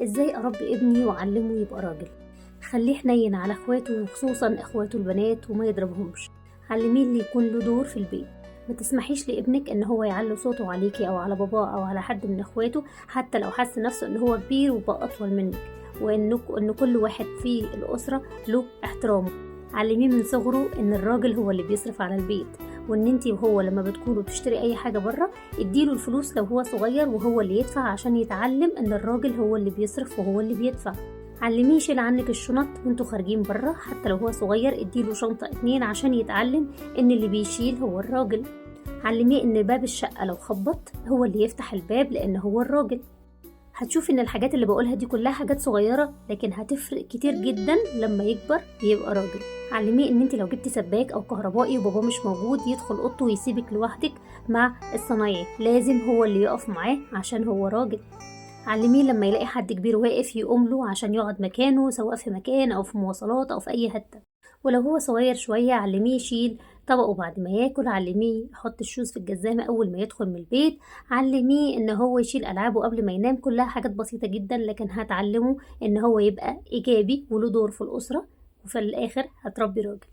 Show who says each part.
Speaker 1: ازاي اربي ابني واعلمه يبقى راجل؟ خليه حنين على اخواته وخصوصا اخواته البنات وما يضربهمش. علميه اللي يكون له دور في البيت. ما تسمحيش لابنك ان هو يعلي صوته عليكي او على باباه او على حد من اخواته، حتى لو حس نفسه ان هو كبير وبقى اطول منك، وان كل واحد في الاسره له احترامه. علميه من صغره ان الراجل هو اللي بيصرف على البيت، وان انتي وهو لما بتكونوا تشتري اي حاجه بره اديله الفلوس لو هو صغير وهو اللي يدفع، عشان يتعلم ان الراجل هو اللي بيصرف وهو اللي بيدفع. علميه يشيل عنك الشنط وانتوا خارجين بره، حتى لو هو صغير اديله شنطه 2 عشان يتعلم ان اللي بيشيل هو الراجل. علميه ان باب الشقه لو خبط هو اللي يفتح الباب لان هو الراجل. هتشوف ان الحاجات اللي بقولها دي كلها حاجات صغيرة، لكن هتفرق كتير جدا لما يكبر يبقى راجل. علميه ان انت لو جبتي سباك او كهربائي وبابا مش موجود يدخل اوضته ويسيبك لوحدك مع الصنايعي، لازم هو اللي يقف معاه عشان هو راجل. علميه لما يلاقي حد كبير واقف يقوم له عشان يقعد مكانه، سواء في مكان او في مواصلات او في اي حتة. ولو هو صغير شوية علميه يشيل طبقه بعد ما ياكل، علميه يحط الشوز في الجزامة أول ما يدخل من البيت، علميه إن هو يشيل ألعابه قبل ما ينام. كلها حاجات بسيطة جدا، لكن هتعلمه إن هو يبقى إيجابي وله دور في الأسرة، وفي الآخر هتربي راجل.